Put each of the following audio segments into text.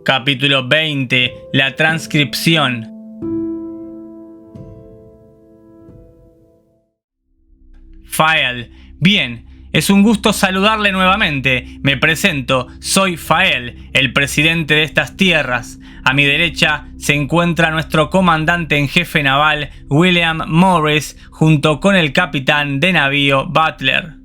Capítulo 20. La transcripción. Fael. Bien, es un gusto saludarle nuevamente. Me presento, soy Fael, el presidente de estas tierras. A mi derecha se encuentra nuestro comandante en jefe naval, William Morris, junto con el capitán de navío, Butler.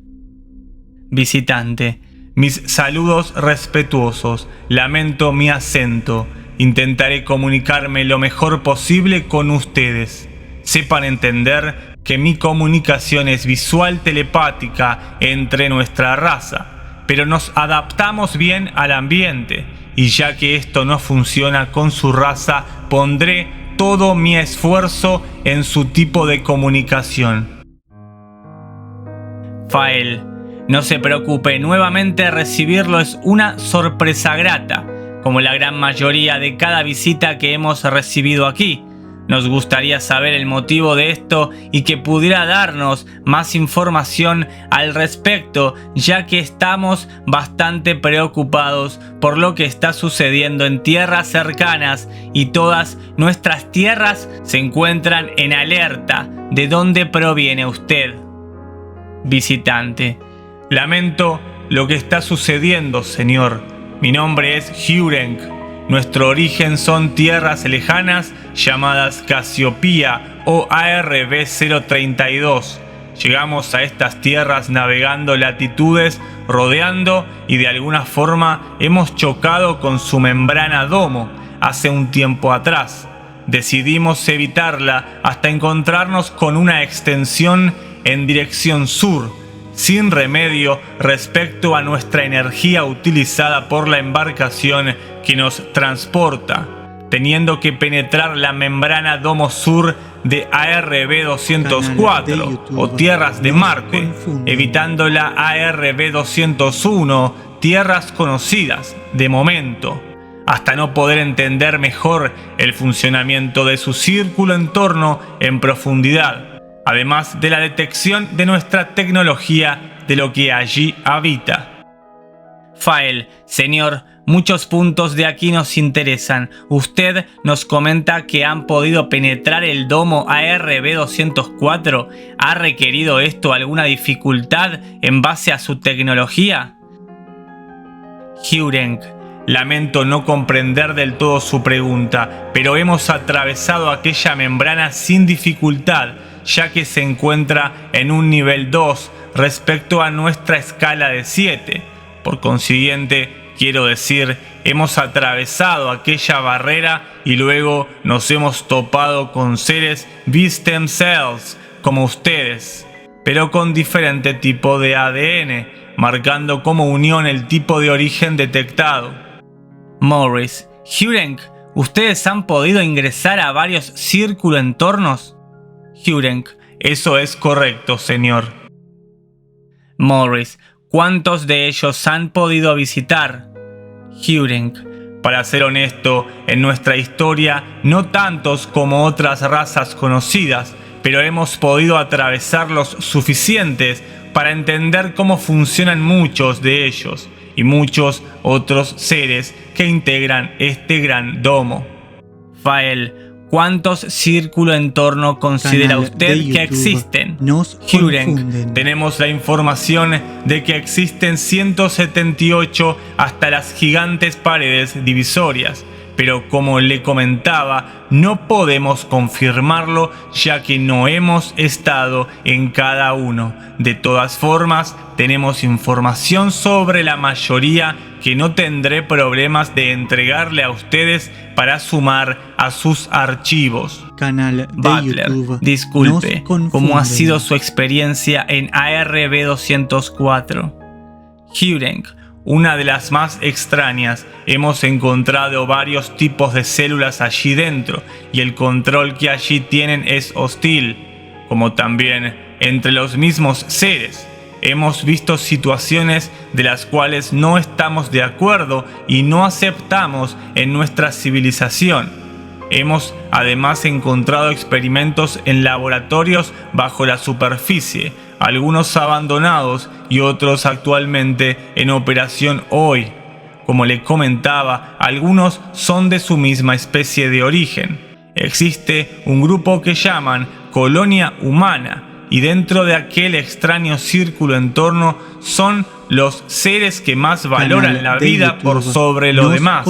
Visitante. Mis saludos respetuosos. Lamento mi acento. Intentaré comunicarme lo mejor posible con ustedes. Sepan entender que mi comunicación es visual telepática entre nuestra raza, pero nos adaptamos bien al ambiente, y ya que esto no funciona con su raza, pondré todo mi esfuerzo en su tipo de comunicación. Fael. No se preocupe, nuevamente recibirlo es una sorpresa grata, como la gran mayoría de cada visita que hemos recibido aquí. Nos gustaría saber el motivo de esto y que pudiera darnos más información al respecto, ya que estamos bastante preocupados por lo que está sucediendo en tierras cercanas y todas nuestras tierras se encuentran en alerta. ¿De dónde proviene usted? Visitante. Lamento lo que está sucediendo, señor. Mi nombre es Hurenk. Nuestro origen son tierras lejanas llamadas Casiopía o ARB 032. Llegamos a estas tierras navegando latitudes, rodeando y de alguna forma hemos chocado con su membrana domo hace un tiempo atrás. Decidimos evitarla hasta encontrarnos con una extensión en dirección sur, sin remedio respecto a nuestra energía utilizada por la embarcación que nos transporta, teniendo que penetrar la membrana domo sur de ARB 204 o tierras de Marte, evitando la ARB 201, tierras conocidas de momento, hasta no poder entender mejor el funcionamiento de su círculo entorno en profundidad, además de la detección de nuestra tecnología de lo que allí habita. Fael, señor, muchos puntos de aquí nos interesan. Usted nos comenta que han podido penetrar el domo ARB 204. ¿Ha requerido esto alguna dificultad en base a su tecnología? Hurenk. Lamento no comprender del todo su pregunta, pero hemos atravesado aquella membrana sin dificultad, ya que se encuentra en un nivel 2 respecto a nuestra escala de 7. Por consiguiente, quiero decir, hemos atravesado aquella barrera y luego nos hemos topado con seres beast themselves, como ustedes, pero con diferente tipo de ADN, marcando como unión el tipo de origen detectado. Morris. Hurenk, ¿ustedes han podido ingresar a varios círculo entornos? Hurenk. Eso es correcto, señor. Morris. ¿Cuántos de ellos han podido visitar? Hurenk. Para ser honesto, en nuestra historia no tantos como otras razas conocidas, pero hemos podido atravesar los suficientes para entender cómo funcionan muchos de ellos y muchos otros seres que integran este gran domo. Fael. ¿Cuántos círculo entorno considera usted que existen? Hurenk. Tenemos la información de que existen 178 hasta las gigantes paredes divisorias, pero como le comentaba, no podemos confirmarlo ya que no hemos estado en cada uno. De todas formas, tenemos información sobre la mayoría que no tendré problemas de entregarle a ustedes para sumar a sus archivos. Canal de Butler. YouTube. Disculpe, ¿cómo ha sido su experiencia en ARB 204? Hurenk. Una de las más extrañas. Hemos encontrado varios tipos de células allí dentro y el control que allí tienen es hostil, como también entre los mismos seres. Hemos visto situaciones de las cuales no estamos de acuerdo y no aceptamos en nuestra civilización. Hemos además encontrado experimentos en laboratorios bajo la superficie, algunos abandonados y otros actualmente en operación hoy. como le comentaba, algunos son de su misma especie de origen. Existe un grupo que llaman Colonia Humana, y dentro de aquel extraño círculo en torno son los seres que más valoran la vida por sobre lo demás,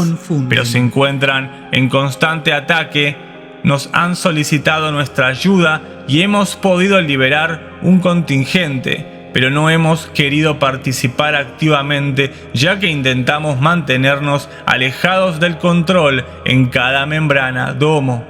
pero se encuentran en constante ataque. Nos han solicitado nuestra ayuda y hemos podido liberar un contingente, pero no hemos querido participar activamente, ya que intentamos mantenernos alejados del control en cada membrana domo.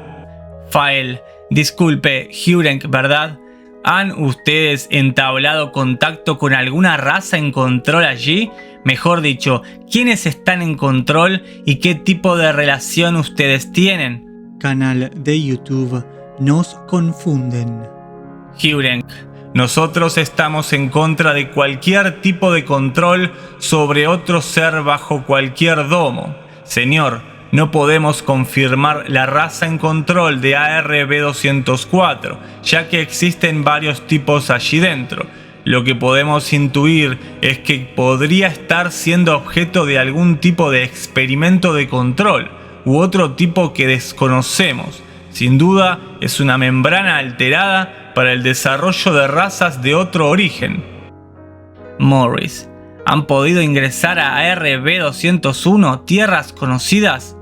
Fael, disculpe, Hurenk, ¿verdad? ¿Han ustedes entablado contacto con alguna raza en control allí? Mejor dicho, ¿quiénes están en control y qué tipo de relación ustedes tienen? Canal de YouTube Nos Confunden. Hurenk, nosotros estamos en contra de cualquier tipo de control sobre otro ser bajo cualquier domo. Señor, no podemos confirmar la raza en control de ARB-204, ya que existen varios tipos allí dentro. Lo que podemos intuir es que podría estar siendo objeto de algún tipo de experimento de control, u otro tipo que desconocemos. Sin duda, es una membrana alterada para el desarrollo de razas de otro origen. Morris, ¿han podido ingresar a ARB-201, tierras conocidas?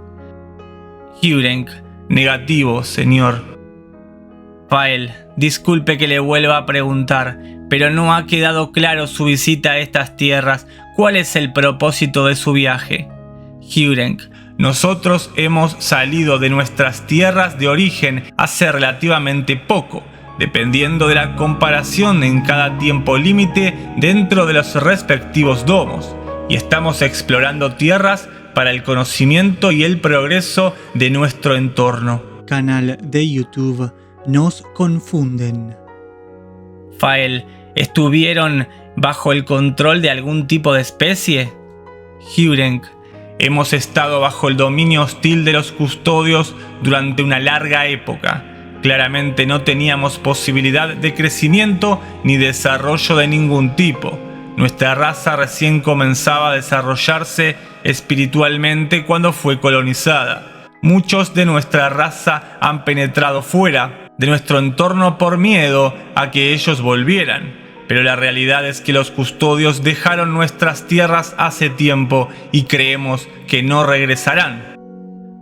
Hurenk, negativo, señor. Fael, disculpe que le vuelva a preguntar, pero no ha quedado claro su visita a estas tierras. ¿Cuál es el propósito de su viaje? Hurenk, nosotros hemos salido de nuestras tierras de origen hace relativamente poco, dependiendo de la comparación en cada tiempo límite dentro de los respectivos domos, y estamos explorando tierras para el conocimiento y el progreso de nuestro entorno. Canal de YouTube Nos Confunden. Fael, ¿estuvieron bajo el control de algún tipo de especie? Hurenk, hemos estado bajo el dominio hostil de los custodios durante una larga época. Claramente no teníamos posibilidad de crecimiento ni desarrollo de ningún tipo. Nuestra raza recién comenzaba a desarrollarse espiritualmente cuando fue colonizada. Muchos de nuestra raza han penetrado fuera de nuestro entorno por miedo a que ellos volvieran, pero la realidad es que los custodios dejaron nuestras tierras hace tiempo y creemos que no regresarán.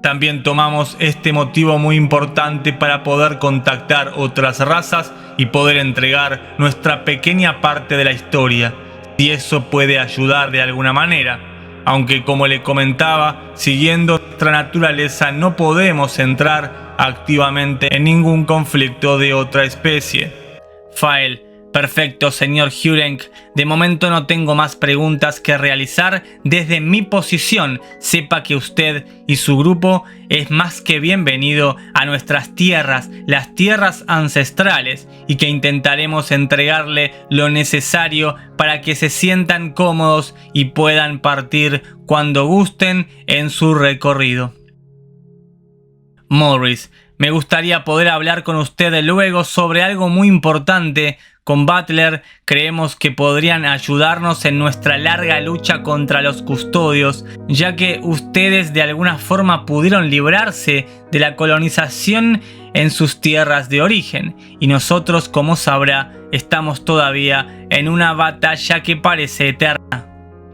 También tomamos este motivo muy importante para poder contactar otras razas y poder entregar nuestra pequeña parte de la historia, si eso puede ayudar de alguna manera. Aunque, como le comentaba, siguiendo nuestra naturaleza no podemos entrar activamente en ningún conflicto de otra especie. Fael, perfecto, señor Hurenk. De momento no tengo más preguntas que realizar. Desde mi posición, sepa que usted y su grupo es más que bienvenido a nuestras tierras, las tierras ancestrales, y que intentaremos entregarle lo necesario para que se sientan cómodos y puedan partir cuando gusten en su recorrido. Morris, me gustaría poder hablar con usted luego sobre algo muy importante. Con Butler creemos que podrían ayudarnos en nuestra larga lucha contra los custodios, ya que ustedes de alguna forma pudieron librarse de la colonización en sus tierras de origen, y nosotros, como sabrá, estamos todavía en una batalla que parece eterna.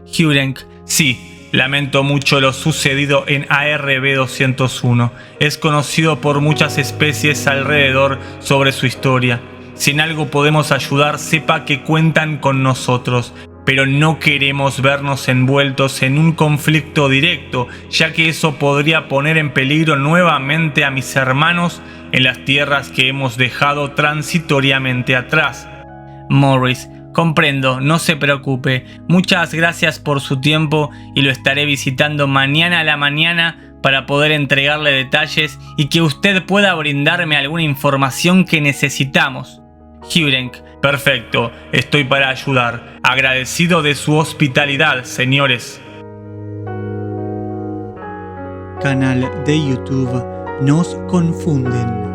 Hurenk, sí, lamento mucho lo sucedido en ARB-201. Es conocido por muchas especies alrededor sobre su historia. Si en algo podemos ayudar, sepa que cuentan con nosotros, pero no queremos vernos envueltos en un conflicto directo, ya que eso podría poner en peligro nuevamente a mis hermanos en las tierras que hemos dejado transitoriamente atrás. Morris, comprendo, no se preocupe. Muchas gracias por su tiempo y lo estaré visitando mañana a la mañana para poder entregarle detalles y que usted pueda brindarme alguna información que necesitamos. Hurenk, perfecto, estoy para ayudar. Agradecido de su hospitalidad, señores. Canal de YouTube Nos Confunden.